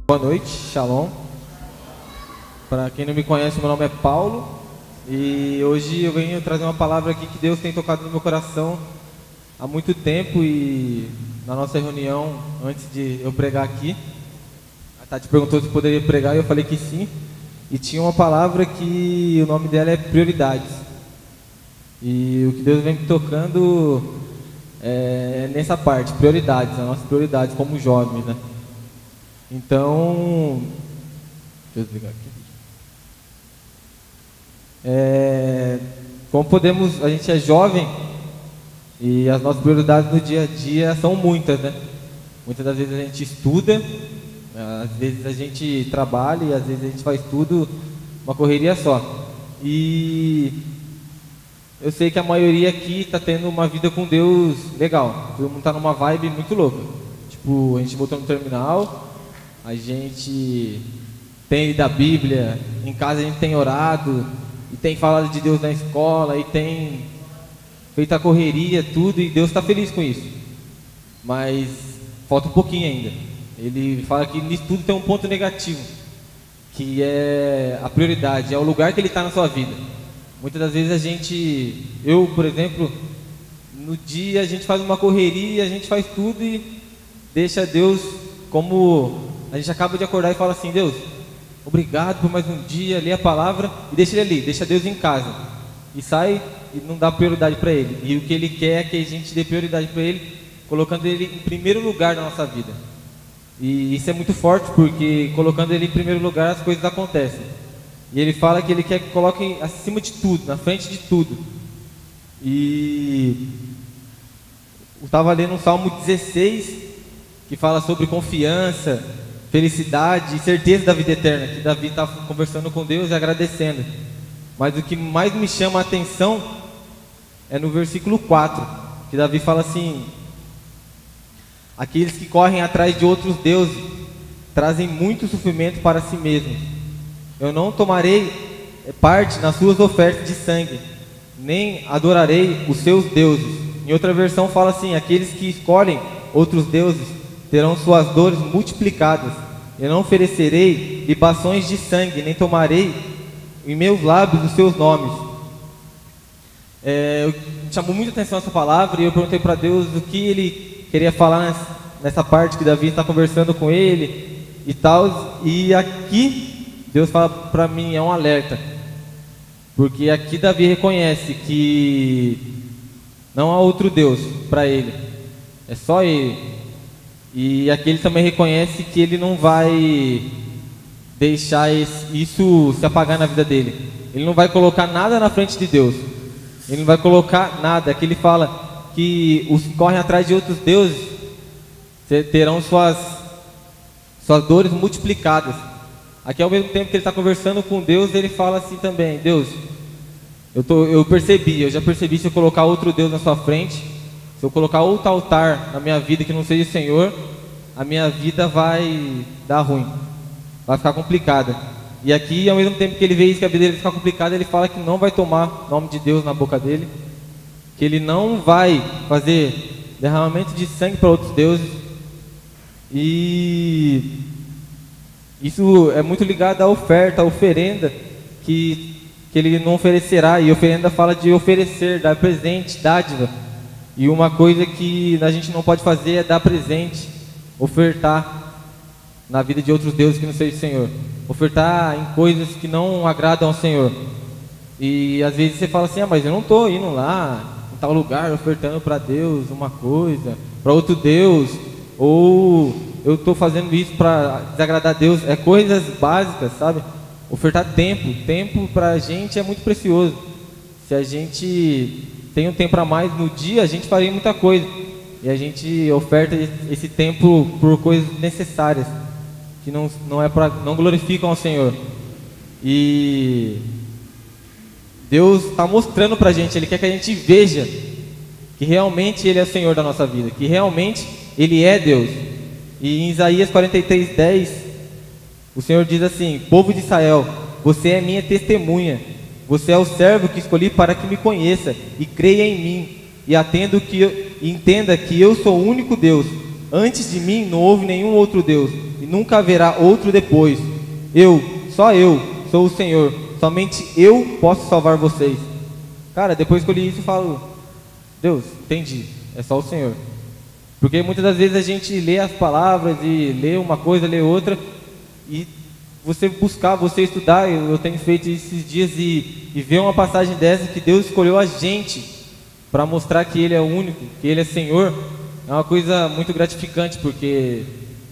Boa noite, Shalom. Para quem não me conhece, meu nome é Paulo e hoje eu venho trazer uma palavra aqui que Deus tem tocado no meu coração há muito tempo. E na nossa reunião, antes de eu pregar aqui, a Tati perguntou se poderia pregar e eu falei que sim. E tinha uma palavra que o nome dela é prioridades. E o que Deus vem me tocando é nessa parte, prioridades, as nossas prioridades como jovens, né? Então, deixa eu desligar aqui. Como podemos, a gente é jovem e as nossas prioridades no dia a dia são muitas, né? Muitas das vezes a gente estuda, às vezes a gente trabalha e às vezes a gente faz tudo uma correria só. E eu sei que a maioria aqui está tendo uma vida com Deus legal. Todo mundo está numa vibe muito louca. Tipo, a gente voltou no terminal. A gente tem lido a Bíblia, em casa a gente tem orado, e tem falado de Deus na escola, e tem feito a correria, tudo, e Deus está feliz com isso. Mas falta um pouquinho ainda. Ele fala que nisso tudo tem um ponto negativo, que é a prioridade, é o lugar que Ele está na sua vida. Muitas das vezes eu, por exemplo, no dia a gente faz uma correria, a gente faz tudo e deixa Deus como... A gente acaba de acordar e fala assim: Deus, obrigado por mais um dia, lê a palavra e deixa Ele ali, deixa Deus em casa. E sai e não dá prioridade para Ele. E o que Ele quer é que a gente dê prioridade para Ele, colocando Ele em primeiro lugar na nossa vida. E isso é muito forte, porque colocando Ele em primeiro lugar as coisas acontecem. E Ele fala que Ele quer que coloque acima de tudo, na frente de tudo. E eu estava lendo um Salmo 16, que fala sobre confiança, felicidade e certeza da vida eterna, que Davi está conversando com Deus e agradecendo. Mas o que mais me chama a atenção é no versículo 4, que Davi fala assim: aqueles que correm atrás de outros deuses trazem muito sofrimento para si mesmos. Eu não tomarei parte nas suas ofertas de sangue, nem adorarei os seus deuses. Em outra versão fala assim: aqueles que escolhem outros deuses terão suas dores multiplicadas. Eu não oferecerei libações de sangue, nem tomarei em meus lábios os seus nomes. Me chamou muita atenção essa palavra e eu perguntei para Deus o que Ele queria falar nessa parte que Davi está conversando com ele e tal. E aqui Deus fala para mim, é um alerta, porque aqui Davi reconhece que não há outro Deus para ele, é só Ele. E aqui ele também reconhece que ele não vai deixar isso se apagar na vida dele. Ele não vai colocar nada na frente de Deus. Ele não vai colocar nada. Aqui ele fala que os que correm atrás de outros deuses terão suas dores multiplicadas. Aqui ao mesmo tempo que ele está conversando com Deus, ele fala assim também: Deus, eu já percebi, se eu colocar outro Deus na sua frente, se eu colocar outro altar na minha vida que não seja o Senhor, a minha vida vai dar ruim, vai ficar complicada. E aqui, ao mesmo tempo que ele vê isso, que a vida dele vai ficar complicada, ele fala que não vai tomar o nome de Deus na boca dele, que ele não vai fazer derramamento de sangue para outros deuses. E isso é muito ligado à oferta, à oferenda, que ele não oferecerá. E oferenda fala de oferecer, dar presente, dádiva. E uma coisa que a gente não pode fazer é dar presente, ofertar na vida de outros deuses que não seja o Senhor, ofertar em coisas que não agradam ao Senhor. E às vezes você fala assim: mas eu não estou indo lá em tal lugar ofertando para Deus uma coisa, para outro Deus, ou eu estou fazendo isso para desagradar a Deus. É coisas básicas, sabe? ofertar tempo. Tempo para a gente é muito precioso. Se a gente tem um tempo a mais no dia, a gente faria muita coisa. E a gente oferta esse tempo por coisas necessárias, que não glorificam ao Senhor. E Deus está mostrando para a gente, Ele quer que a gente veja que realmente Ele é o Senhor da nossa vida, que realmente Ele é Deus. E em Isaías 43:10, o Senhor diz assim: povo de Israel, você é minha testemunha, você é o servo que escolhi para que me conheça e creia em mim, e entenda que eu sou o único Deus. Antes de mim não houve nenhum outro Deus, e nunca haverá outro depois. Só eu, sou o Senhor, somente eu posso salvar vocês. Cara, depois que eu li isso, eu falo: Deus, entendi, é só o Senhor. Porque muitas das vezes a gente lê as palavras e lê uma coisa, lê outra, e você buscar, você estudar, eu tenho feito esses dias, e ver uma passagem dessa, que Deus escolheu a gente para mostrar que Ele é o único, que Ele é Senhor, é uma coisa muito gratificante, porque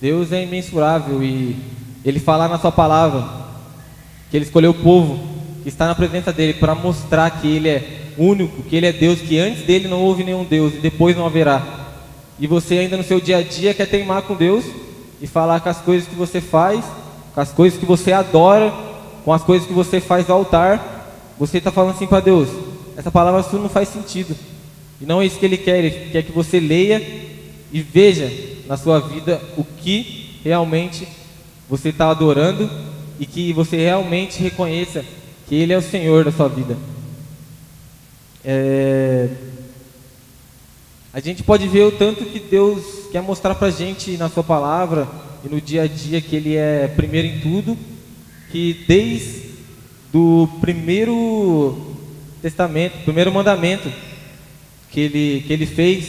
Deus é imensurável, e Ele falar na sua palavra que Ele escolheu o povo que está na presença dEle para mostrar que Ele é único, que Ele é Deus, que antes dEle não houve nenhum Deus e depois não haverá. E você ainda no seu dia a dia quer teimar com Deus e falar com as coisas que você faz, com as coisas que você adora, com as coisas que você faz ao altar. Você está falando assim para Deus: essa palavra sua não faz sentido. E não é isso que Ele quer que você leia e veja na sua vida o que realmente você está adorando, e que você realmente reconheça que Ele é o Senhor da sua vida. A gente pode ver o tanto que Deus quer mostrar para a gente na sua palavra e no dia a dia, que Ele é primeiro em tudo, que desde do primeiro testamento, primeiro mandamento que ele fez,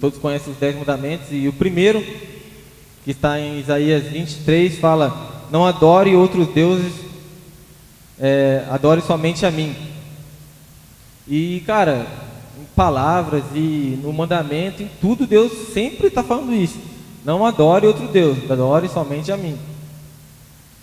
todos conhecem os 10 mandamentos, e o primeiro, que está em Isaías 23, fala: não adore outros deuses, adore somente a mim. E cara, em palavras e no mandamento, em tudo, Deus sempre está falando isso: não adore outro Deus, adore somente a mim.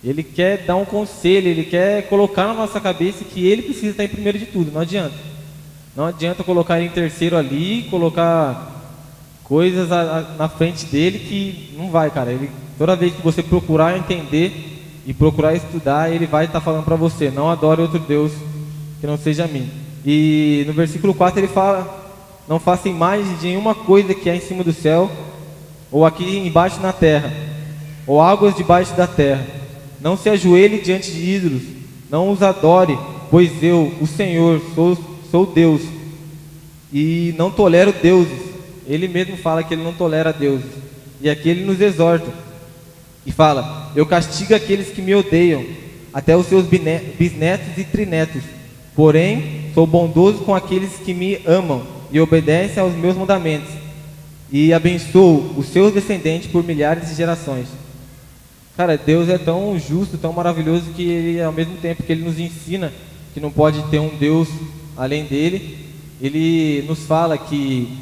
Ele quer dar um conselho, Ele quer colocar na nossa cabeça que Ele precisa estar em primeiro de tudo. Não adianta colocar Ele em terceiro ali, colocar coisas na frente dele, que não vai, cara. Toda vez que você procurar entender e procurar estudar, Ele vai estar falando para você: não adore outro Deus que não seja a mim. E no versículo 4 ele fala: não faça imagem de nenhuma coisa que há em cima do céu, ou aqui embaixo na terra, ou águas debaixo da terra. Não se ajoelhe diante de ídolos, não os adore, pois eu, o Senhor, sou Deus, e não tolero deuses. Ele mesmo fala que Ele não tolera deuses. E aqui Ele nos exorta e fala: eu castigo aqueles que me odeiam, até os seus bisnetos e trinetos. Porém, sou bondoso com aqueles que me amam e obedecem aos meus mandamentos, e abençoo os seus descendentes por milhares de gerações. Cara, Deus é tão justo, tão maravilhoso, que Ele, ao mesmo tempo que Ele nos ensina que não pode ter um Deus além dEle, Ele nos fala que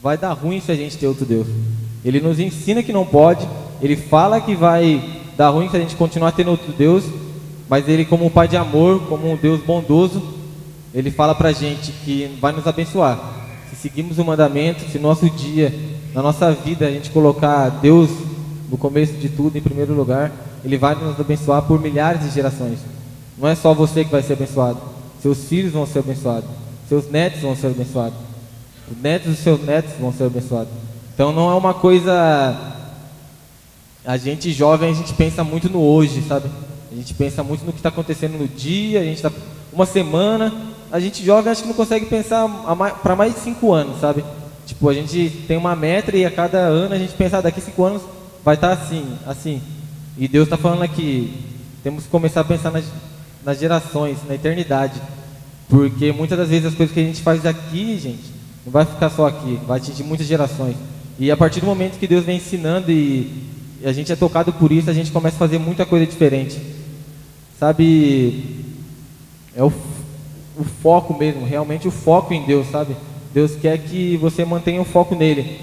vai dar ruim se a gente ter outro Deus. Ele nos ensina que não pode, Ele fala que vai dar ruim se a gente continuar tendo outro Deus, mas Ele, como um Pai de amor, como um Deus bondoso, Ele fala pra gente que vai nos abençoar. Se seguirmos o mandamento, se no nosso dia, na nossa vida, a gente colocar Deus no começo de tudo, em primeiro lugar, Ele vai nos abençoar por milhares de gerações. Não é só você que vai ser abençoado, seus filhos vão ser abençoados, seus netos vão ser abençoados, os netos dos seus netos vão ser abençoados. Então não é uma coisa... A gente jovem, a gente pensa muito no hoje, sabe? A gente pensa muito no que está acontecendo no dia, a gente está uma semana. A gente jovem acho que não consegue pensar para mais de 5 anos, sabe? Tipo, a gente tem uma meta e a cada ano a gente pensa: daqui 5 anos vai estar assim. E Deus está falando aqui, temos que começar a pensar nas gerações, na eternidade. Porque muitas das vezes as coisas que a gente faz aqui, gente, não vai ficar só aqui, vai atingir muitas gerações. E a partir do momento que Deus vem ensinando e a gente é tocado por isso, a gente começa a fazer muita coisa diferente. Sabe, é o foco mesmo, realmente o foco em Deus, sabe? Deus quer que você mantenha o foco nele,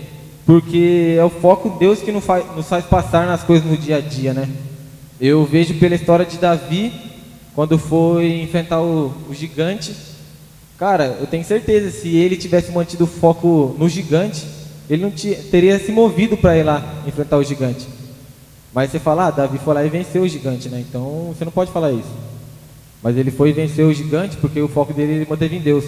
porque é o foco de Deus que nos faz passar nas coisas no dia a dia, né? eu vejo pela história de Davi, quando foi enfrentar o gigante. Cara, eu tenho certeza, se ele tivesse mantido o foco no gigante, ele não teria se movido para ir lá enfrentar o gigante. Mas você fala, Davi foi lá e venceu o gigante, né? Então você não pode falar isso. Mas ele foi e venceu o gigante porque o foco dele ele manteve em Deus.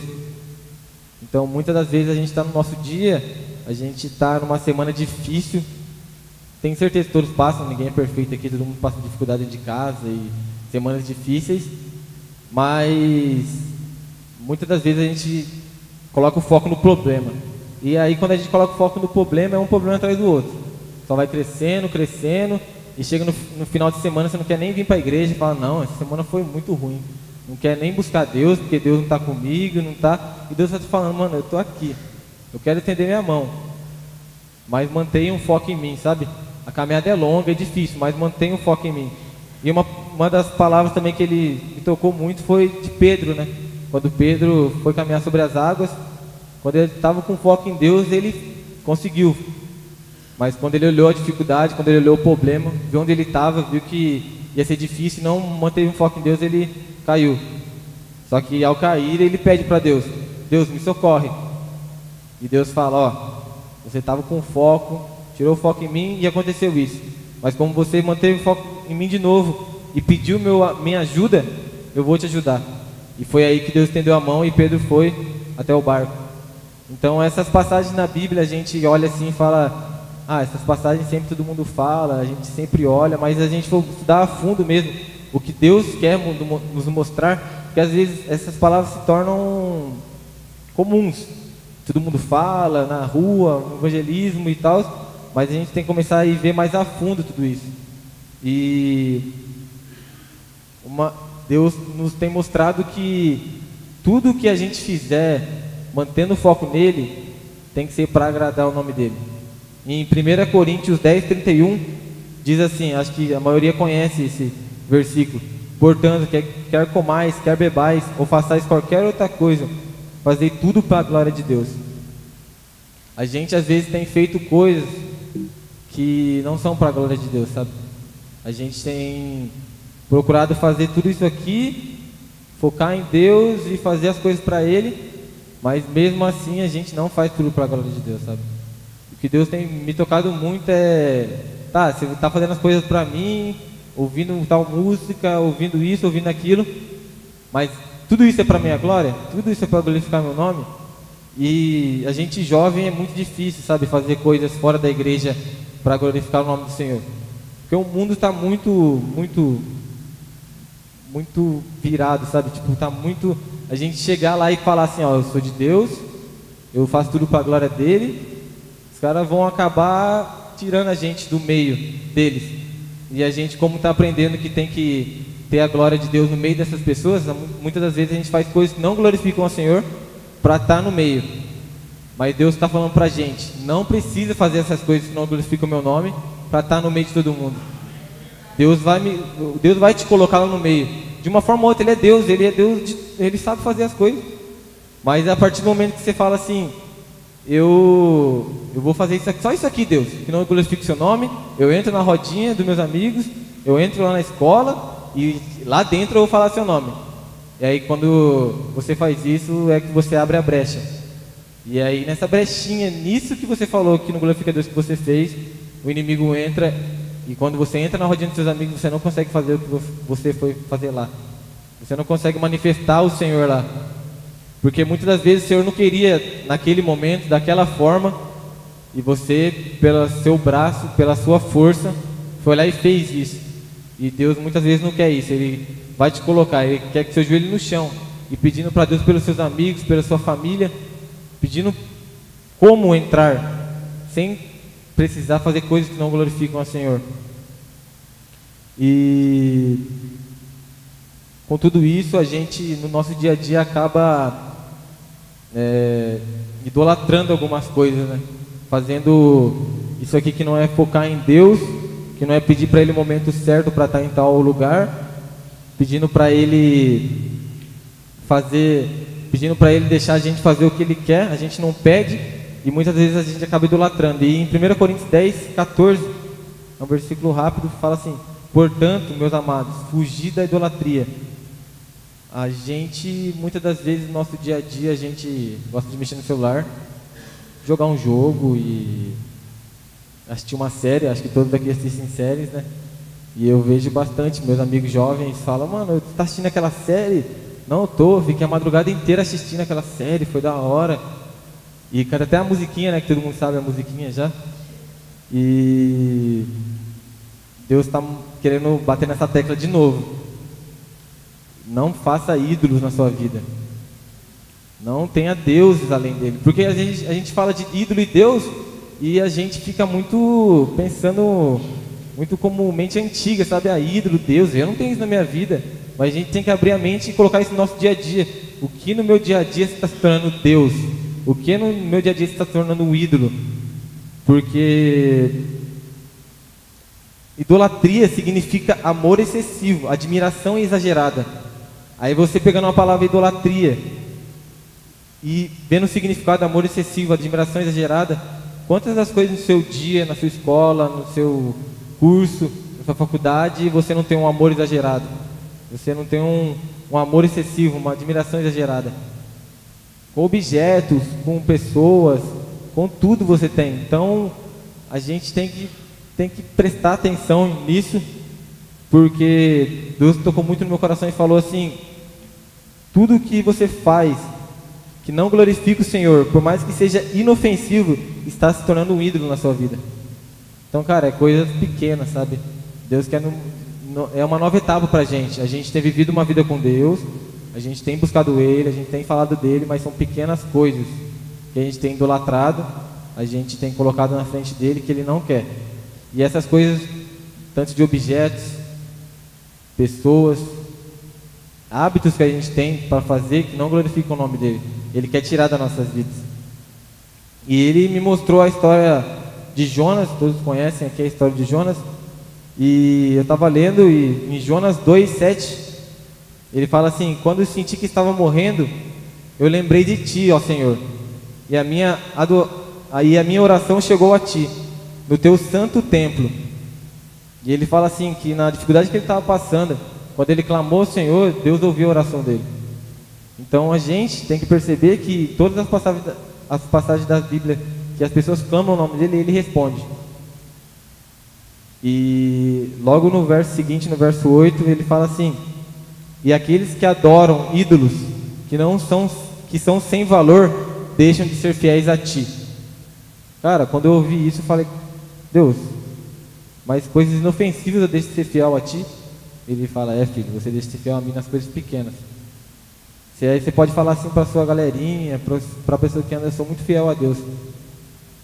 Então muitas das vezes a gente está no nosso dia, a gente está numa semana difícil. Tenho certeza que todos passam, ninguém é perfeito aqui, todo mundo passa dificuldade dentro de casa e semanas difíceis. Mas muitas das vezes a gente coloca o foco no problema. E aí quando a gente coloca o foco no problema, é um problema atrás do outro. Só vai crescendo, crescendo, e chega no final de semana, você não quer nem vir para a igreja e fala, não, essa semana foi muito ruim. Não quer nem buscar Deus, porque Deus não está comigo, não está. E Deus está te falando, mano, eu estou aqui. Eu quero estender minha mão. Mas mantenha um foco em mim, sabe? A caminhada é longa, é difícil, mas mantenha um foco em mim. E uma das palavras também que ele me tocou muito foi de Pedro, né? Quando Pedro foi caminhar sobre as águas, quando ele estava com foco em Deus, ele conseguiu. Mas quando ele olhou a dificuldade, quando ele olhou o problema, viu onde ele estava, viu que ia ser difícil, não manteve um foco em Deus, ele caiu. Só que ao cair, ele pede para Deus, Deus, me socorre. E Deus fala, ó, você estava com foco, tirou o foco em mim e aconteceu isso. Mas como você manteve o foco em mim de novo e pediu minha ajuda, eu vou te ajudar. E foi aí que Deus estendeu a mão e Pedro foi até o barco. Então essas passagens na Bíblia a gente olha assim e fala, essas passagens sempre todo mundo fala, a gente sempre olha, mas a gente for estudar a fundo mesmo o que Deus quer nos mostrar, porque às vezes essas palavras se tornam comuns. Todo mundo fala na rua, no evangelismo e tal, mas a gente tem que começar a ir ver mais a fundo tudo isso. E Deus nos tem mostrado que tudo que a gente fizer, mantendo o foco nele, tem que ser para agradar o nome dele. Em 1 Coríntios 10, 31, diz assim, acho que a maioria conhece esse versículo. Portanto, quer comais, quer bebais, ou façais qualquer outra coisa, fazei tudo para a glória de Deus. A gente às vezes tem feito coisas que não são para a glória de Deus, sabe? A gente tem procurado fazer tudo isso aqui, focar em Deus e fazer as coisas para Ele, mas mesmo assim a gente não faz tudo para a glória de Deus, sabe? O que Deus tem me tocado muito é, você está fazendo as coisas para mim, ouvindo tal música, ouvindo isso, ouvindo aquilo, mas tudo isso é para minha glória? Tudo isso é para glorificar meu nome? E a gente jovem é muito difícil, sabe, fazer coisas fora da igreja para glorificar o nome do Senhor. Porque o mundo está muito virado, sabe? Tipo, tá muito... A gente chegar lá e falar assim, ó, eu sou de Deus, eu faço tudo para a glória dele, os caras vão acabar tirando a gente do meio deles. E a gente, como está aprendendo que tem que ter a glória de Deus no meio dessas pessoas, muitas das vezes a gente faz coisas que não glorificam ao Senhor para estar no meio. Mas Deus está falando para a gente, não precisa fazer essas coisas que não glorificam o meu nome para estar no meio de todo mundo. Deus vai te colocar lá no meio. De uma forma ou outra, Ele é Deus, Ele sabe fazer as coisas. Mas a partir do momento que você fala assim, eu vou fazer isso aqui, só isso aqui, Deus, que não glorifique o seu nome, eu entro na rodinha dos meus amigos, eu entro lá na escola e lá dentro eu vou falar seu nome. E aí quando você faz isso, é que você abre a brecha. E aí nessa brechinha, nisso que você falou que não glorifica Deus que você fez, o inimigo entra, e quando você entra na rodinha dos seus amigos, você não consegue fazer o que você foi fazer lá. Você não consegue manifestar o Senhor lá. Porque muitas das vezes o Senhor não queria, naquele momento, daquela forma, e você, pelo seu braço, pela sua força, foi lá e fez isso. E Deus muitas vezes não quer isso, Ele vai te colocar, Ele quer que seu joelho no chão, e pedindo para Deus pelos seus amigos, pela sua família, pedindo como entrar, sem precisar fazer coisas que não glorificam ao Senhor. E com tudo isso, a gente, no nosso dia a dia, acaba idolatrando algumas coisas, né? Fazendo isso aqui que não é focar em Deus, que não é pedir para Ele o momento certo para estar em tal lugar, pedindo para Ele deixar a gente fazer o que Ele quer, a gente não pede, e muitas vezes a gente acaba idolatrando. E em 1 Coríntios 10, 14, é um versículo rápido, fala assim: Portanto, meus amados, fugir da idolatria. A gente, muitas das vezes, no nosso dia a dia, a gente gosta de mexer no celular, jogar um jogo e assistir uma série. Acho que todos aqui assistem séries, né? E eu vejo bastante meus amigos jovens falam: mano, você tá assistindo aquela série? Não, eu tô, fiquei a madrugada inteira assistindo aquela série, foi da hora. E canta até a musiquinha, né, que todo mundo sabe a musiquinha já. E Deus está querendo bater nessa tecla de novo. Não faça ídolos na sua vida. Não tenha deuses além dele. Porque a gente fala de ídolo e Deus e a gente fica muito pensando muito como mente antiga, sabe? A ídolo, Deus, eu não tenho isso na minha vida. Mas a gente tem que abrir a mente e colocar isso no nosso dia a dia. O que no meu dia a dia está se tornando Deus? O que no meu dia a dia está se tornando um ídolo? Porque idolatria significa amor excessivo, admiração exagerada. Aí você pegando uma palavra idolatria e vendo o significado de amor excessivo, admiração exagerada, quantas das coisas no seu dia, na sua escola, no seu curso, na sua faculdade, você não tem um amor exagerado? Você não tem um amor excessivo, uma admiração exagerada? Com objetos, com pessoas, com tudo você tem. Então, a gente tem que prestar atenção nisso, porque Deus tocou muito no meu coração e falou assim: tudo que você faz que não glorifica o Senhor, por mais que seja inofensivo, está se tornando um ídolo na sua vida. Então, cara, é coisas pequenas, sabe? Deus quer é uma nova etapa pra gente. A gente tem vivido uma vida com Deus, a gente tem buscado Ele, a gente tem falado dEle, mas são pequenas coisas que a gente tem idolatrado, a gente tem colocado na frente dEle que Ele não quer. E essas coisas, tanto de objetos, pessoas, hábitos que a gente tem para fazer que não glorificam o nome dEle, Ele quer tirar das nossas vidas. E Ele me mostrou a história de Jonas, todos conhecem aqui a história de Jonas. E eu estava lendo e em Jonas 2:7 ele fala assim: quando eu senti que estava morrendo, eu lembrei de ti, ó Senhor, e a minha oração chegou a ti, no teu santo templo. E ele fala assim, que na dificuldade que ele estava passando, quando ele clamou ao Senhor, Deus ouviu a oração dele. Então a gente tem que perceber que todas as passagens da Bíblia que as pessoas clamam o nome dele, ele responde. E logo no verso seguinte, no verso 8, ele fala assim: e aqueles que adoram ídolos que são sem valor, deixam de ser fiéis a ti. Cara, quando eu ouvi isso, eu falei: Deus, mas coisas inofensivas eu deixo de ser fiel a ti? Ele fala: filho, você deixa de ser fiel a mim nas coisas pequenas. Você pode falar assim para sua galerinha, para a pessoa que anda: eu sou muito fiel a Deus.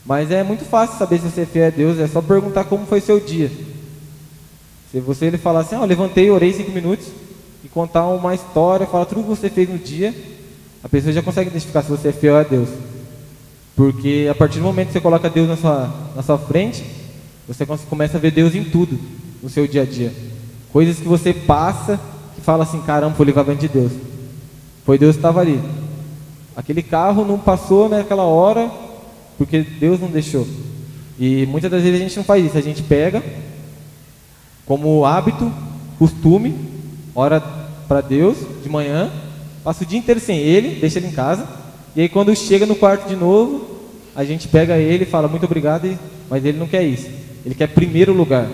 Mas é muito fácil saber se você é fiel a Deus, é só perguntar como foi seu dia. Se ele falar assim: eu levantei, orei 5 minutos, e contar uma história, falar tudo que você fez no dia, a pessoa já consegue identificar se você é fiel a Deus. Porque a partir do momento que você coloca Deus na sua frente, você começa a ver Deus em tudo, no seu dia a dia. Coisas que você passa, que fala assim: caramba, foi livramento de Deus. Foi Deus que estava ali. Aquele carro não passou naquela hora, porque Deus não deixou. E muitas das vezes a gente não faz isso. A gente pega como hábito, costume, ora para Deus de manhã, passa o dia inteiro sem Ele, deixa Ele em casa, e aí quando chega no quarto de novo, a gente pega Ele e fala: muito obrigado, mas Ele não quer isso. Ele quer primeiro lugar.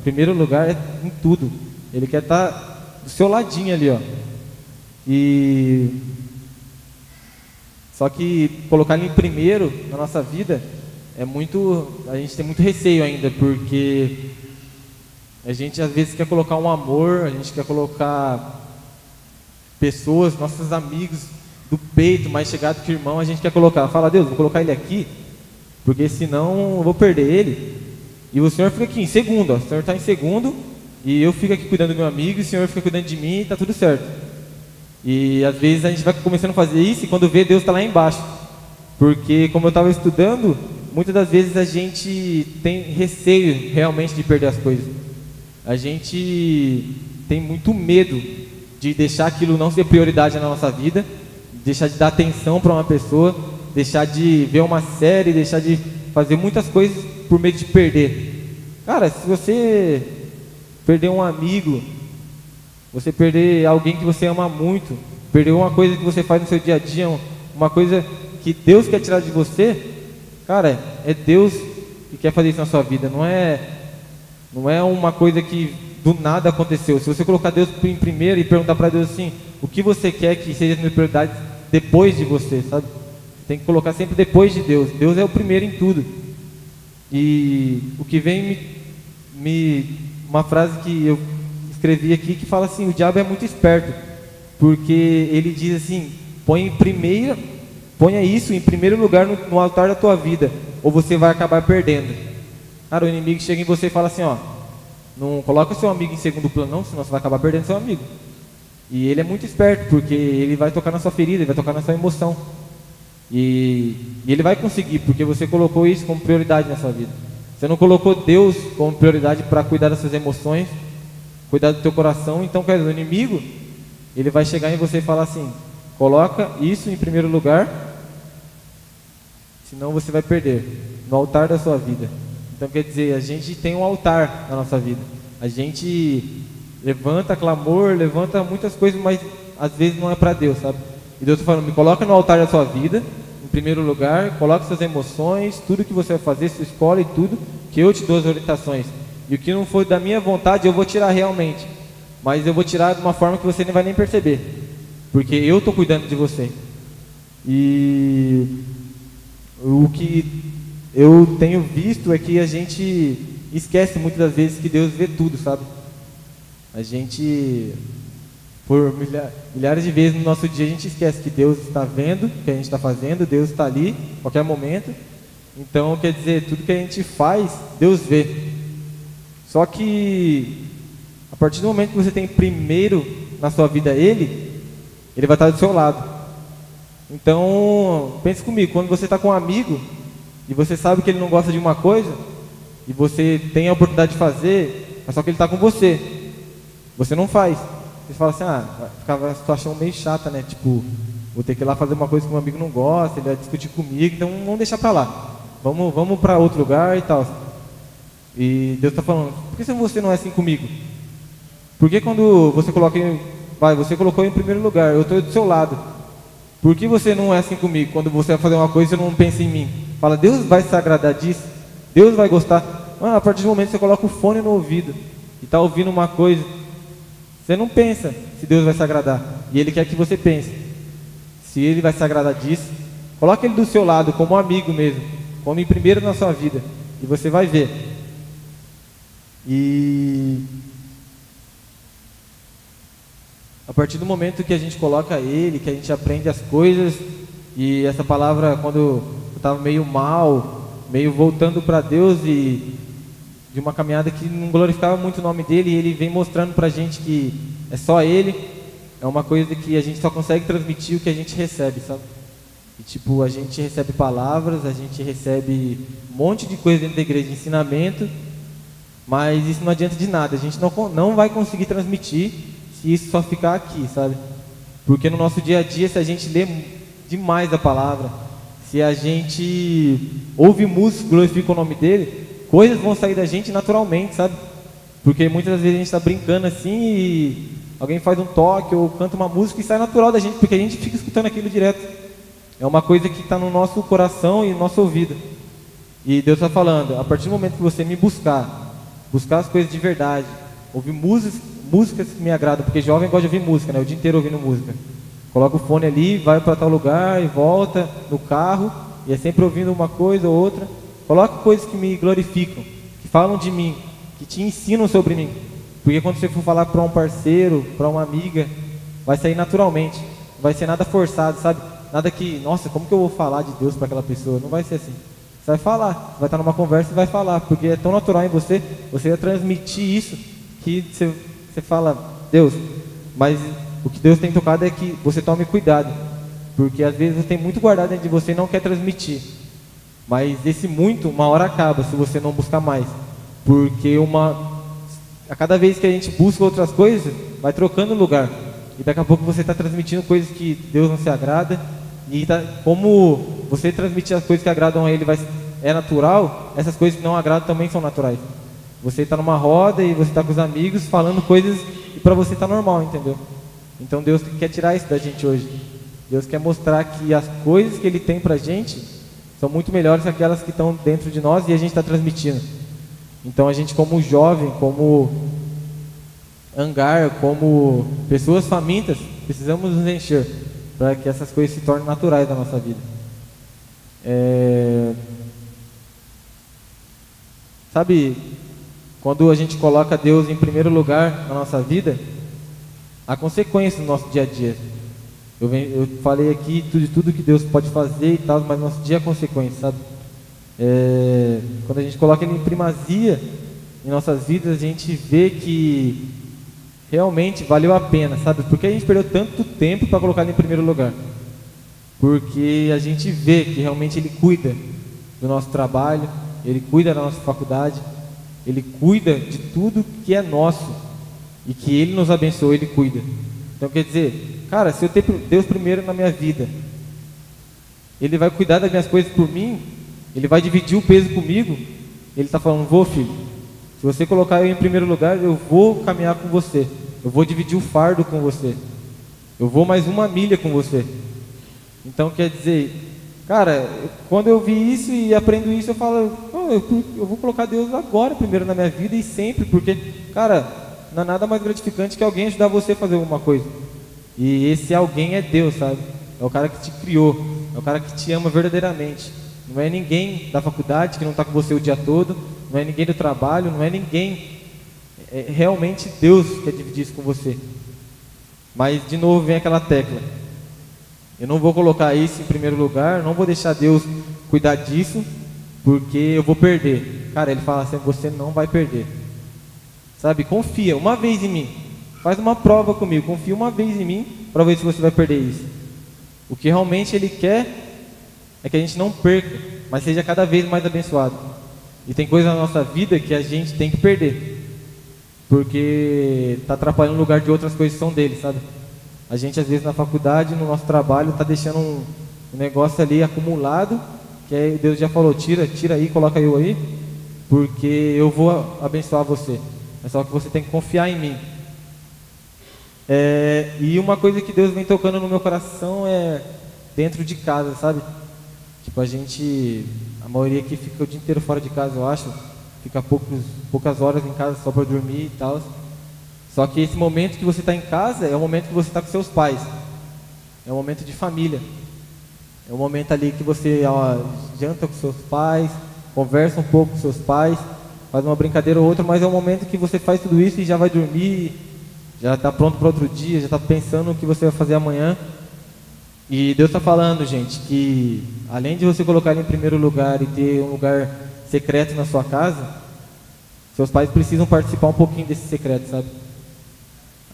Primeiro lugar é em tudo. Ele quer estar do seu ladinho ali, ó. Só que colocar Ele em primeiro na nossa vida a gente tem muito receio ainda, porque a gente às vezes quer colocar um amor, a gente quer colocar pessoas, nossos amigos do peito, mais chegado que o irmão, a gente quer colocar. Fala: Deus, vou colocar ele aqui, porque senão eu vou perder ele. E o Senhor fica aqui em segundo, ó. O Senhor está em segundo, e eu fico aqui cuidando do meu amigo, e o Senhor fica cuidando de mim, e está tudo certo. E às vezes a gente vai começando a fazer isso, e quando vê, Deus está lá embaixo. Porque como eu estava estudando, muitas das vezes a gente tem receio realmente de perder as coisas. A gente tem muito medo de deixar aquilo não ser prioridade na nossa vida, deixar de dar atenção para uma pessoa, deixar de ver uma série, deixar de fazer muitas coisas por medo de perder. Cara, se você perder um amigo, você perder alguém que você ama muito, perder uma coisa que você faz no seu dia a dia, uma coisa que Deus quer tirar de você, cara, é Deus que quer fazer isso na sua vida, não é uma coisa que do nada aconteceu. Se você colocar Deus em primeiro e perguntar para Deus assim, o que você quer que seja as minhas prioridades depois de você, sabe? Tem que colocar sempre depois de Deus. Deus é o primeiro em tudo. E o que vem uma frase que eu escrevi aqui que fala assim, o diabo é muito esperto, porque ele diz assim, ponha isso em primeiro lugar no altar da tua vida, ou você vai acabar perdendo. Cara, o inimigo chega em você e fala assim, ó, não coloca seu amigo em segundo plano não, senão você vai acabar perdendo seu amigo. E ele é muito esperto, porque ele vai tocar na sua ferida, ele vai tocar na sua emoção. E ele vai conseguir, porque você colocou isso como prioridade na sua vida. Você não colocou Deus como prioridade para cuidar das suas emoções, cuidar do teu coração. Então, quer dizer, o inimigo, ele vai chegar em você e falar assim, coloca isso em primeiro lugar, senão você vai perder no altar da sua vida. Então, quer dizer, a gente tem um altar na nossa vida. A gente levanta clamor, levanta muitas coisas, mas às vezes não é para Deus, sabe? E Deus está falando, me coloca no altar da sua vida, em primeiro lugar, coloca suas emoções, tudo que você vai fazer, sua escola e tudo, que eu te dou as orientações. E o que não for da minha vontade, eu vou tirar realmente. Mas eu vou tirar de uma forma que você não vai nem perceber. Porque eu estou cuidando de você. E o que eu tenho visto é que a gente esquece muitas das vezes que Deus vê tudo, sabe? A gente, por milhares de vezes no nosso dia, a gente esquece que Deus está vendo o que a gente está fazendo, Deus está ali, a qualquer momento. Então, quer dizer, tudo que a gente faz, Deus vê. Só que, a partir do momento que você tem primeiro na sua vida Ele vai estar do seu lado. Então, pense comigo, quando você está com um amigo, e você sabe que ele não gosta de uma coisa, e você tem a oportunidade de fazer, mas só que ele está com você. Você não faz. Você fala assim, ficava uma situação meio chata, né? Tipo, vou ter que ir lá fazer uma coisa que um amigo não gosta, ele vai discutir comigo, então vamos deixar pra lá. Vamos para outro lugar e tal. E Deus está falando, por que você não é assim comigo? Porque quando você você colocou em primeiro lugar, eu estou do seu lado. Por que você não é assim comigo? Quando você vai fazer uma coisa, você não pensa em mim. Fala, Deus vai se agradar disso? Deus vai gostar? A partir do momento que você coloca o fone no ouvido e está ouvindo uma coisa, você não pensa se Deus vai se agradar. E Ele quer que você pense. Se Ele vai se agradar disso, coloque Ele do seu lado, como um amigo mesmo. Como em primeiro na sua vida. E você vai ver. E a partir do momento que a gente coloca Ele, que a gente aprende as coisas, e essa palavra, quando eu estava meio mal, meio voltando para Deus e de uma caminhada que não glorificava muito o nome dele, e ele vem mostrando pra gente que é só ele, é uma coisa que a gente só consegue transmitir o que a gente recebe, sabe? E tipo, a gente recebe palavras, a gente recebe um monte de coisa dentro da igreja de ensinamento, mas isso não adianta de nada, a gente não vai conseguir transmitir se isso só ficar aqui, sabe? Porque no nosso dia a dia, se a gente lê demais a palavra, se a gente ouve música, glorifica o nome dele, coisas vão sair da gente naturalmente, sabe? Porque muitas vezes a gente está brincando assim e alguém faz um toque ou canta uma música e sai natural da gente, porque a gente fica escutando aquilo direto. É uma coisa que está no nosso coração e no nosso ouvido. E Deus está falando, a partir do momento que você me buscar as coisas de verdade, ouvir músicas que me agradam, porque jovem gosta de ouvir música, né? O dia inteiro ouvindo música. Coloca o fone ali, vai para tal lugar e volta no carro, e é sempre ouvindo uma coisa ou outra. Coloque coisas que me glorificam, que falam de mim, que te ensinam sobre mim. Porque quando você for falar para um parceiro, para uma amiga, vai sair naturalmente. Não vai ser nada forçado, sabe? Nada que, nossa, como que eu vou falar de Deus para aquela pessoa? Não vai ser assim. Você vai falar, vai estar numa conversa e vai falar, porque é tão natural em você, você vai transmitir isso, que você fala, Deus, mas o que Deus tem tocado é que você tome cuidado, porque às vezes você tem muito guardado dentro de você e não quer transmitir. Mas esse muito, uma hora acaba, se você não buscar mais. Porque a cada vez que a gente busca outras coisas, vai trocando lugar. E daqui a pouco você está transmitindo coisas que Deus não se agrada. E como você transmitir as coisas que agradam a Ele é natural, essas coisas que não agradam também são naturais. Você está numa roda e você está com os amigos falando coisas e para você está normal, entendeu? Então Deus quer tirar isso da gente hoje. Deus quer mostrar que as coisas que Ele tem pra gente são muito melhores que aquelas que estão dentro de nós e a gente está transmitindo. Então a gente, como jovem, como hangar, como pessoas famintas, precisamos nos encher para que essas coisas se tornem naturais na nossa vida. Sabe, quando a gente coloca Deus em primeiro lugar na nossa vida, há consequências no nosso dia a dia. Eu falei aqui de tudo que Deus pode fazer e tal, mas no nosso dia há consequências, sabe? Quando a gente coloca Ele em primazia em nossas vidas, a gente vê que realmente valeu a pena, sabe? Porque a gente perdeu tanto tempo para colocar Ele em primeiro lugar? Porque a gente vê que realmente Ele cuida do nosso trabalho, Ele cuida da nossa faculdade, Ele cuida de tudo que é nosso e que Ele nos abençoou, Ele cuida. Então quer dizer, cara, se eu ter Deus primeiro na minha vida, Ele vai cuidar das minhas coisas por mim, Ele vai dividir o peso comigo. Ele está falando, vou filho, se você colocar eu em primeiro lugar, eu vou caminhar com você, eu vou dividir o fardo com você, eu vou mais uma milha com você. Então quer dizer, cara, quando eu vi isso e aprendo isso, eu falo, eu vou colocar Deus agora primeiro na minha vida e sempre, porque, cara, não há nada mais gratificante que alguém ajudar você a fazer alguma coisa. E esse alguém é Deus, sabe? É o cara que te criou, é o cara que te ama verdadeiramente. Não é ninguém da faculdade que não está com você o dia todo, não é ninguém do trabalho, não é ninguém. É realmente Deus que quer dividir isso com você. Mas de novo vem aquela tecla. Eu não vou colocar isso em primeiro lugar, não vou deixar Deus cuidar disso, porque eu vou perder. Cara, Ele fala assim, você não vai perder. Sabe, confia uma vez em mim. Faz uma prova comigo, confia uma vez em mim para ver se você vai perder isso. O que realmente Ele quer é que a gente não perca, mas seja cada vez mais abençoado. E tem coisa na nossa vida que a gente tem que perder, porque está atrapalhando o lugar de outras coisas que são dele, sabe? A gente às vezes na faculdade, no nosso trabalho, está deixando um negócio ali acumulado, que aí Deus já falou, tira aí, coloca eu aí, porque eu vou abençoar você. É só que você tem que confiar em mim. E uma coisa que Deus vem tocando no meu coração é dentro de casa, sabe? Tipo, a maioria aqui fica o dia inteiro fora de casa, eu acho. Fica poucas horas em casa só para dormir e tal. Só que esse momento que você está em casa é o momento que você está com seus pais. É um momento de família. É um momento ali que você janta com seus pais, conversa um pouco com seus pais, faz uma brincadeira ou outra, mas é um momento que você faz tudo isso e já vai dormir, já está pronto para outro dia, já está pensando o que você vai fazer amanhã. E Deus está falando, gente, que além de você colocar Ele em primeiro lugar e ter um lugar secreto na sua casa, seus pais precisam participar um pouquinho desse secreto, sabe?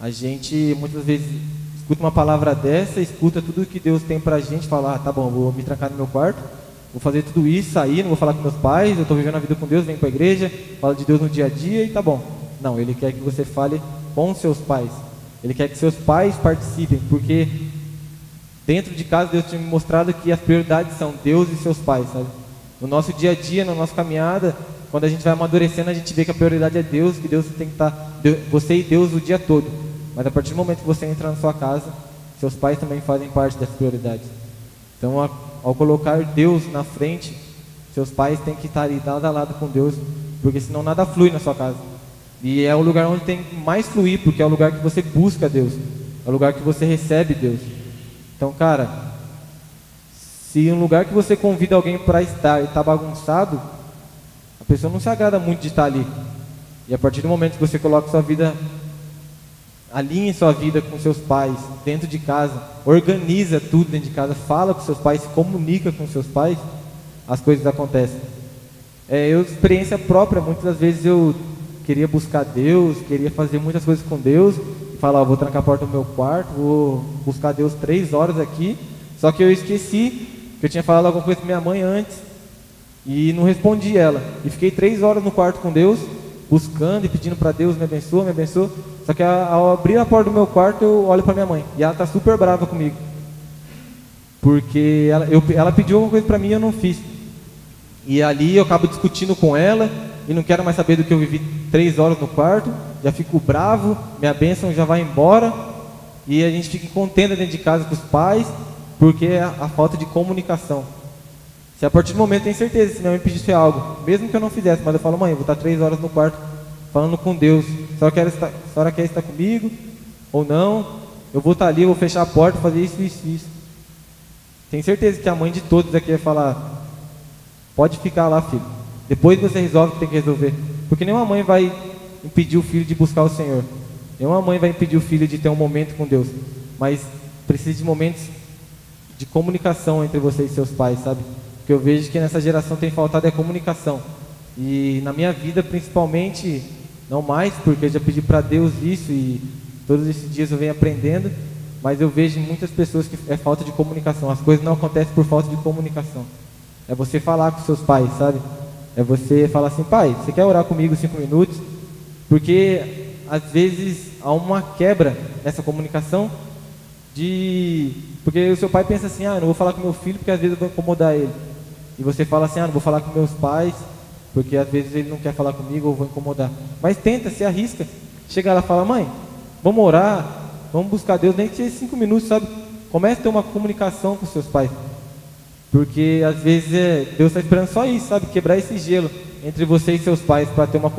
A gente muitas vezes escuta uma palavra dessa, escuta tudo que Deus tem pra gente, fala, tá bom, vou me trancar no meu quarto, vou fazer tudo isso, sair, não vou falar com meus pais, eu estou vivendo a vida com Deus, venho para a igreja, falo de Deus no dia a dia e tá bom. Não, Ele quer que você fale com seus pais. Ele quer que seus pais participem, porque dentro de casa Deus tinha me mostrado que as prioridades são Deus e seus pais, sabe? No nosso dia a dia, na nossa caminhada, quando a gente vai amadurecendo, a gente vê que a prioridade é Deus, que Deus tem que estar, você e Deus o dia todo. Mas a partir do momento que você entra na sua casa, seus pais também fazem parte dessas prioridades. Então, ao colocar Deus na frente, seus pais têm que estar ali lado a lado com Deus, porque senão nada flui na sua casa. E é o lugar onde tem que mais fluir, porque é o lugar que você busca Deus, é o lugar que você recebe Deus. Então, cara, se um lugar que você convida alguém para estar e está bagunçado, a pessoa não se agrada muito de estar ali. E a partir do momento que você coloca sua vida, alinhe sua vida com seus pais, dentro de casa, organiza tudo dentro de casa, fala com seus pais, se comunica com seus pais, as coisas acontecem. Eu, experiência própria, muitas das vezes eu queria buscar Deus, queria fazer muitas coisas com Deus, e falar, vou trancar a porta do meu quarto, vou buscar Deus 3 horas aqui, só que eu esqueci que eu tinha falado alguma coisa com minha mãe antes, e não respondi ela, e fiquei 3 horas no quarto com Deus, buscando e pedindo para Deus, me abençoa, só que ao abrir a porta do meu quarto, eu olho para minha mãe, e ela está super brava comigo, porque ela pediu alguma coisa para mim e eu não fiz, e ali eu acabo discutindo com ela, e não quero mais saber do que eu vivi 3 horas no quarto, já fico bravo, minha bênção já vai embora, e a gente fica em contenda dentro de casa com os pais, porque é a falta de comunicação. Se a partir do momento eu tenho certeza, se minha mãe pedisse algo, mesmo que eu não fizesse, mas eu falo, mãe, eu vou estar 3 horas no quarto falando com Deus, a senhora quer estar comigo ou não? Eu vou estar ali, eu vou fechar a porta, fazer isso, isso, isso. Tenho certeza que a mãe de todos aqui vai falar, pode ficar lá, filho, depois você resolve o que tem que resolver, porque nenhuma mãe vai impedir o filho de buscar o Senhor, nenhuma mãe vai impedir o filho de ter um momento com Deus, mas precisa de momentos de comunicação entre você e seus pais, sabe? Porque eu vejo que nessa geração tem faltado a comunicação, e na minha vida principalmente, não mais, porque eu já pedi para Deus isso, e todos esses dias eu venho aprendendo, mas eu vejo em muitas pessoas que é falta de comunicação, as coisas não acontecem por falta de comunicação, é você falar com seus pais, sabe? É você falar assim, pai, você quer orar comigo 5 minutos? Porque às vezes há uma quebra nessa comunicação, porque o seu pai pensa assim, não vou falar com meu filho porque às vezes eu vou incomodar ele. E você fala assim, não vou falar com meus pais, porque às vezes ele não quer falar comigo ou vou incomodar. Mas tenta, se arrisca. Chega lá e fala, mãe, vamos orar, vamos buscar Deus, nem que seja 5 minutos, sabe? Comece a ter uma comunicação com seus pais. Porque às vezes Deus está esperando só isso, sabe? Quebrar esse gelo entre você e seus pais para ter uma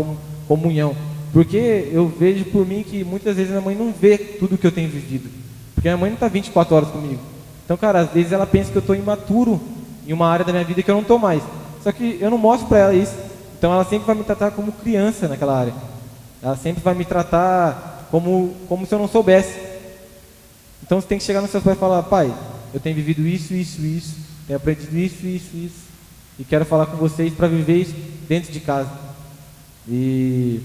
comunhão. Porque eu vejo por mim que muitas vezes minha mãe não vê tudo que eu tenho vivido. Porque minha mãe não está 24 horas comigo. Então, cara, às vezes ela pensa que eu estou imaturo em uma área da minha vida que eu não estou mais. Só que eu não mostro para ela isso. Então ela sempre vai me tratar como criança naquela área. Ela sempre vai me tratar como se eu não soubesse. Então você tem que chegar nos seus pais e falar, pai, eu tenho vivido isso, isso, isso. Tenho aprendido isso, isso, isso. E quero falar com vocês para viver isso dentro de casa. E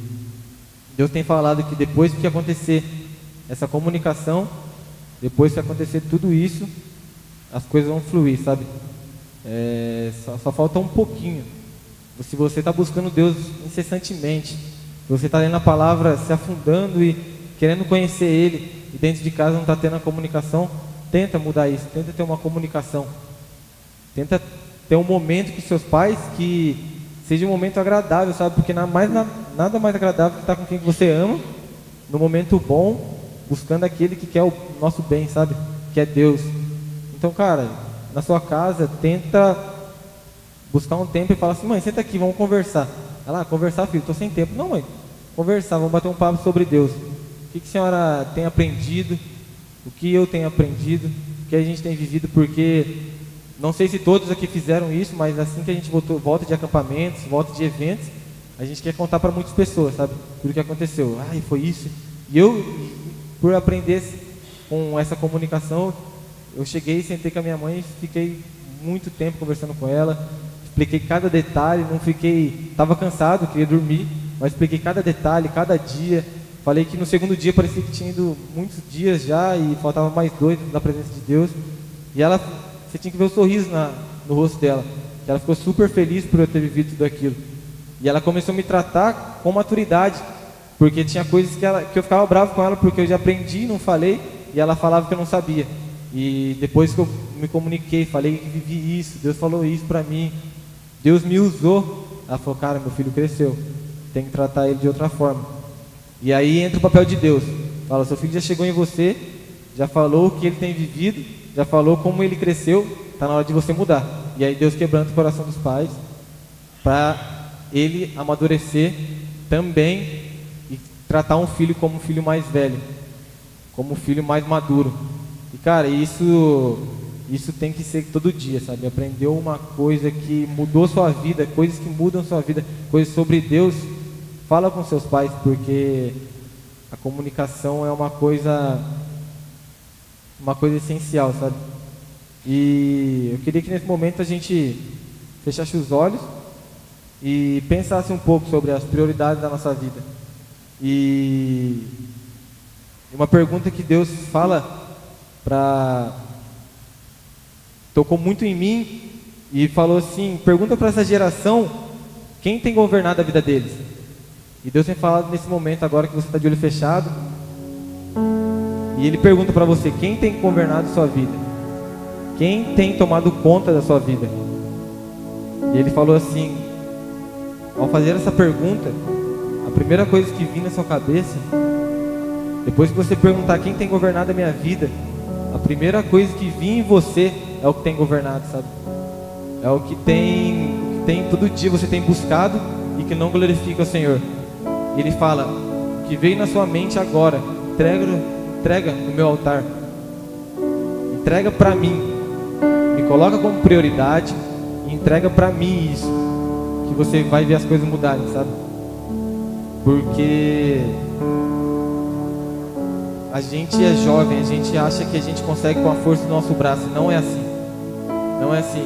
Deus tem falado que depois que acontecer essa comunicação, depois que acontecer tudo isso, as coisas vão fluir, sabe? Só falta um pouquinho. Se você está buscando Deus incessantemente, se você está lendo a palavra, se afundando e querendo conhecer Ele, e dentro de casa não está tendo a comunicação, tenta mudar isso, tenta ter uma comunicação. Tenta ter um momento com seus pais que seja um momento agradável, sabe? Porque nada mais agradável que estar com quem você ama, no momento bom, buscando aquele que quer o nosso bem, sabe? Que é Deus. Então, cara, na sua casa, tenta buscar um tempo e falar assim, mãe, senta aqui, vamos conversar. Ela, conversar, filho, estou sem tempo. Não, mãe, conversar, vamos bater um papo sobre Deus. O que a senhora tem aprendido? O que eu tenho aprendido? O que a gente tem vivido? Porque não sei se todos aqui fizeram isso, mas assim que a gente volta de acampamentos, volta de eventos, a gente quer contar para muitas pessoas, sabe? Tudo que aconteceu. E foi isso. E eu, por aprender com essa comunicação, eu cheguei, sentei com a minha mãe, fiquei muito tempo conversando com ela, expliquei cada detalhe, estava cansado, queria dormir, mas expliquei cada detalhe, cada dia. Falei que no segundo dia parecia que tinha ido muitos dias já e faltava mais 2 na presença de Deus. E ela, você tinha que ver o sorriso no rosto dela. Ela ficou super feliz por eu ter vivido tudo aquilo. E ela começou a me tratar com maturidade, porque tinha coisas que eu ficava bravo com ela porque eu já aprendi e não falei, e ela falava que eu não sabia. E depois que eu me comuniquei, falei que vivi isso, Deus falou isso pra mim, Deus me usou. Ela falou, cara, meu filho cresceu, tem que tratar ele de outra forma. E aí entra o papel de Deus. Fala, seu filho já chegou em você, já falou o que ele tem vivido, já falou como ele cresceu, está na hora de você mudar. E aí Deus quebranta o coração dos pais para ele amadurecer também e tratar um filho como um filho mais velho, como um filho mais maduro. E cara, isso tem que ser todo dia, sabe? Aprendeu uma coisa que mudou sua vida, coisas que mudam sua vida, coisas sobre Deus. Fala com seus pais, porque a comunicação é uma coisa essencial, sabe? E eu queria que nesse momento a gente fechasse os olhos e pensasse um pouco sobre as prioridades da nossa vida. E uma pergunta que Deus fala tocou muito em mim e falou assim, pergunta para essa geração quem tem governado a vida deles. E Deus tem falado nesse momento agora que você está de olho fechado. E Ele pergunta para você, quem tem governado sua vida? Quem tem tomado conta da sua vida? E Ele falou assim, ao fazer essa pergunta, a primeira coisa que vem na sua cabeça, depois que você perguntar quem tem governado a minha vida, a primeira coisa que vem em você é o que tem governado, sabe? É o que tem todo dia você tem buscado e que não glorifica o Senhor. E Ele fala: o que veio na sua mente agora, entrega no meu altar, entrega para mim, me coloca como prioridade e entrega para mim isso, que você vai ver as coisas mudarem, sabe? Porque a gente é jovem, a gente acha que a gente consegue com a força do nosso braço. Não é assim. Não é assim.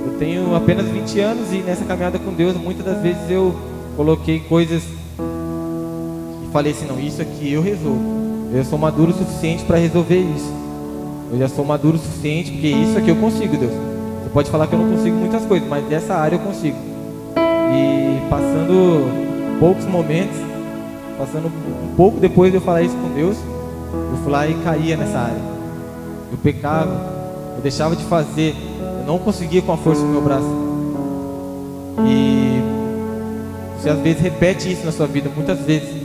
Eu tenho apenas 20 anos e nessa caminhada com Deus, muitas das vezes eu coloquei coisas e falei assim: não, isso aqui eu resolvo. Eu sou maduro o suficiente para resolver isso. Eu já sou maduro o suficiente, porque isso aqui eu consigo, Deus. Você pode falar que eu não consigo muitas coisas, mas dessa área eu consigo. E passando poucos momentos, passando um pouco depois de eu falar isso com Deus, eu fui lá e caía nessa área. Eu pecava, eu deixava de fazer, eu não conseguia com a força do meu braço. E você às vezes repete isso na sua vida, muitas vezes.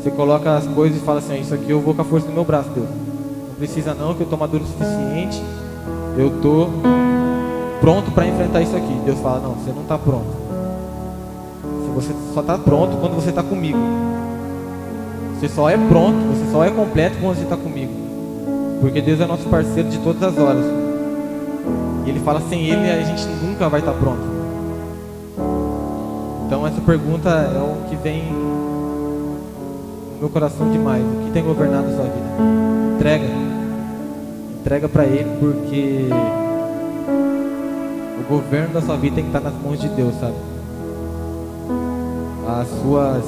Você coloca as coisas e fala assim: isso aqui eu vou com a força do meu braço, Deus. Não precisa não, que eu estou maduro o suficiente, eu estou pronto para enfrentar isso aqui. Deus fala: não, você não está pronto. Você só está pronto quando você está comigo. Você só é pronto, você só é completo quando você está comigo. Porque Deus é nosso parceiro de todas as horas. E Ele fala: sem Ele a gente nunca vai estar pronto. Então essa pergunta é o que vem no meu coração demais. O que tem governado a sua vida? Entrega para Ele, porque o governo da sua vida tem que estar nas mãos de Deus, sabe? As suas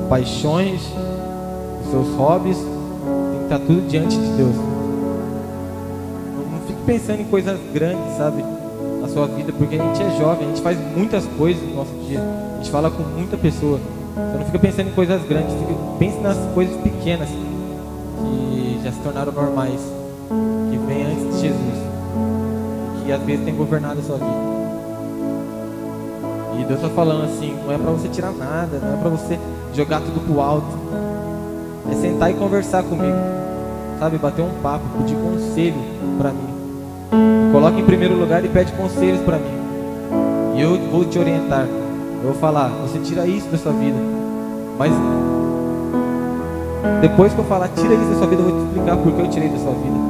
paixões, os seus hobbies, tem que estar tudo diante de Deus. Não fique pensando em coisas grandes, sabe, na sua vida, porque a gente é jovem, a gente faz muitas coisas no nosso dia, a gente fala com muita pessoa. Você não fica pensando em coisas grandes, pense nas coisas pequenas que já se tornaram normais, que vêm antes de Jesus, que às vezes tem governado a sua vida. E Deus está falando assim: não é para você tirar nada, não é para você jogar tudo pro alto, é sentar e conversar comigo, sabe, bater um papo, pedir conselho para mim. Me coloca em primeiro lugar e pede conselhos para mim, e eu vou te orientar. Eu vou falar: você tira isso da sua vida, mas depois que eu falar tira isso da sua vida, eu vou te explicar por que eu tirei da sua vida.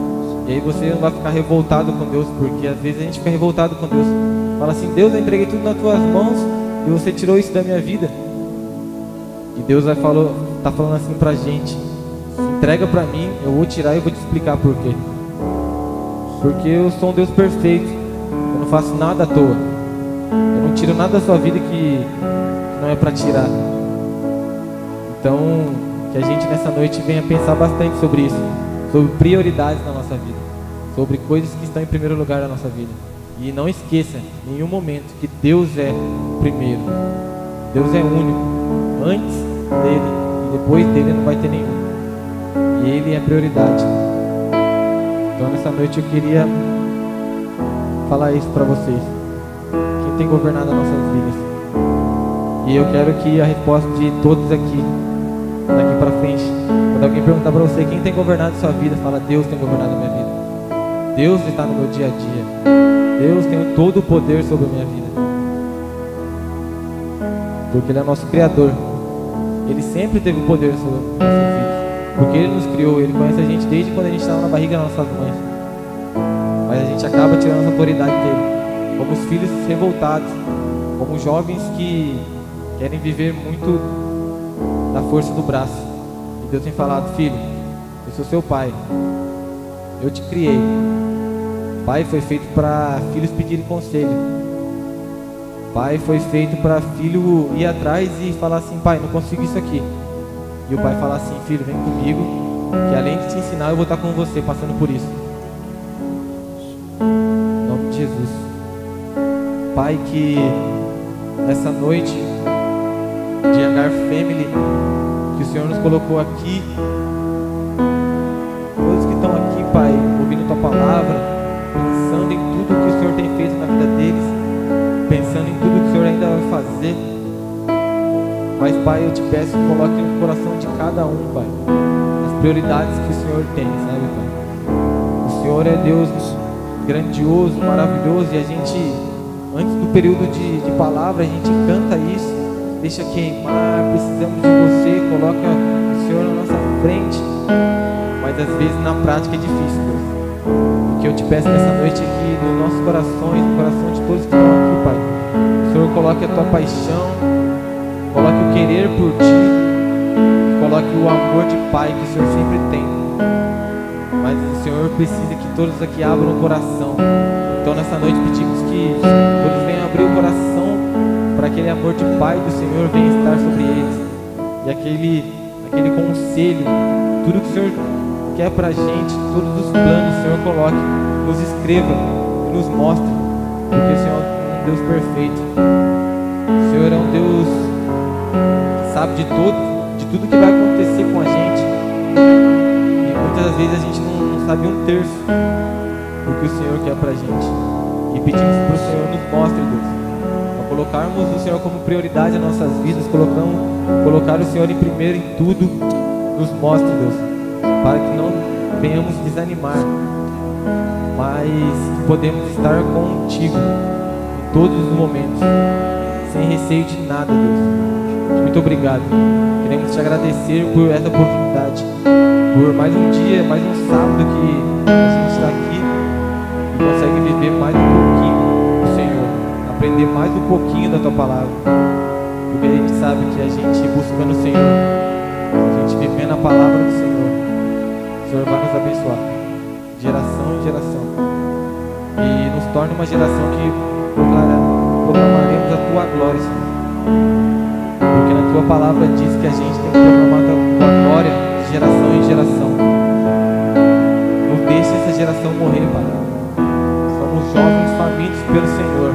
E aí você não vai ficar revoltado com Deus, porque às vezes a gente fica revoltado com Deus. Fala assim: Deus, eu entreguei tudo nas tuas mãos e você tirou isso da minha vida. E Deus tá falando assim pra gente: entrega pra mim, eu vou tirar e eu vou te explicar por quê. Porque eu sou um Deus perfeito, eu não faço nada à toa, eu não tiro nada da sua vida que não é pra tirar. Então, que a gente nessa noite venha pensar bastante sobre isso, sobre prioridades na nossa vida, sobre coisas que estão em primeiro lugar na nossa vida. E não esqueça em nenhum momento que Deus é o primeiro, Deus é único. Antes dele e depois dele não vai ter nenhum, e Ele é prioridade. Então nessa noite eu queria falar isso para vocês: quem tem governado as nossas vidas. E eu quero que a resposta de todos aqui, daqui para frente, quando alguém perguntar para você quem tem governado a sua vida, fala: Deus tem governado a minha vida. Deus está no meu dia a dia. Deus tem todo o poder sobre a minha vida, porque Ele é nosso Criador. Ele sempre teve o poder sobre a nossa vida, porque Ele nos criou. Ele conhece a gente desde quando a gente estava na barriga das nossas mães. Mas a gente acaba tirando essa autoridade dele, como os filhos revoltados, como jovens que querem viver muito da força do braço. E Deus tem falado: filho, eu sou seu pai, eu te criei. Pai foi feito para filhos pedirem conselho. Pai foi feito para filho ir atrás e falar assim: pai, não consigo isso aqui. E o pai falar assim: filho, vem comigo, que além de te ensinar, eu vou estar com você passando por isso. Em nome de Jesus. Pai, que nessa noite de Hangar Family, que o Senhor nos colocou aqui, todos que estão aqui, Pai, ouvindo Tua palavra, pensando em tudo que o Senhor tem feito na vida deles, pensando em tudo que o Senhor ainda vai fazer, peço que coloque no coração de cada um, Pai, as prioridades que o Senhor tem, sabe, Pai? O Senhor é Deus grandioso, maravilhoso, e a gente, antes do período de palavra, a gente canta isso, deixa queimar, precisamos de você, coloca o Senhor na nossa frente, mas às vezes na prática é difícil, Deus. O que eu te peço nessa noite aqui, nos nossos corações, no coração de todos que estão aqui, Pai, o Senhor coloque a tua paixão, coloque o querer por ti, coloque o amor de Pai que o Senhor sempre tem. Mas o Senhor precisa que todos aqui abram o coração. Então nessa noite pedimos que todos venham abrir o coração para aquele amor de Pai do Senhor venha estar sobre eles. E aquele conselho, tudo que o Senhor quer pra gente, todos os planos o Senhor coloque, nos escreva e nos mostre, porque o Senhor é um Deus perfeito. O Senhor é um Deus que sabe de tudo que vai acontecer com a gente, e muitas das vezes a gente não sabe um terço do que o Senhor quer pra gente, e pedimos para o Senhor nos mostre, Deus, para colocarmos o Senhor como prioridade nas nossas vidas, colocar o Senhor em primeiro em tudo, nos mostre, Deus, para que não venhamos desanimar, mas que podemos estar contigo em todos os momentos, sem receio de nada, Deus. Muito obrigado. Queremos te agradecer por essa oportunidade, por mais um dia, mais um sábado que a gente está aqui e consegue viver mais um pouquinho do Senhor, aprender mais um pouquinho da tua palavra, porque a gente sabe que a gente buscando o Senhor, a gente vivendo a palavra do Senhor, o Senhor vai nos abençoar, geração em geração, e nos torne uma geração que proclamaremos a tua glória, Senhor, porque na tua palavra diz que a gente tem que proclamar a tua glória de geração em geração. Não deixe essa geração morrer, Pai. Somos jovens famintos pelo Senhor,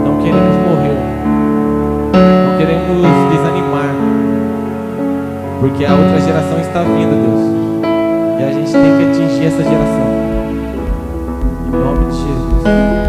não queremos morrer, não queremos desanimar, porque a outra geração está vindo, Deus. E a gente tem que atingir essa geração. Em nome de Jesus.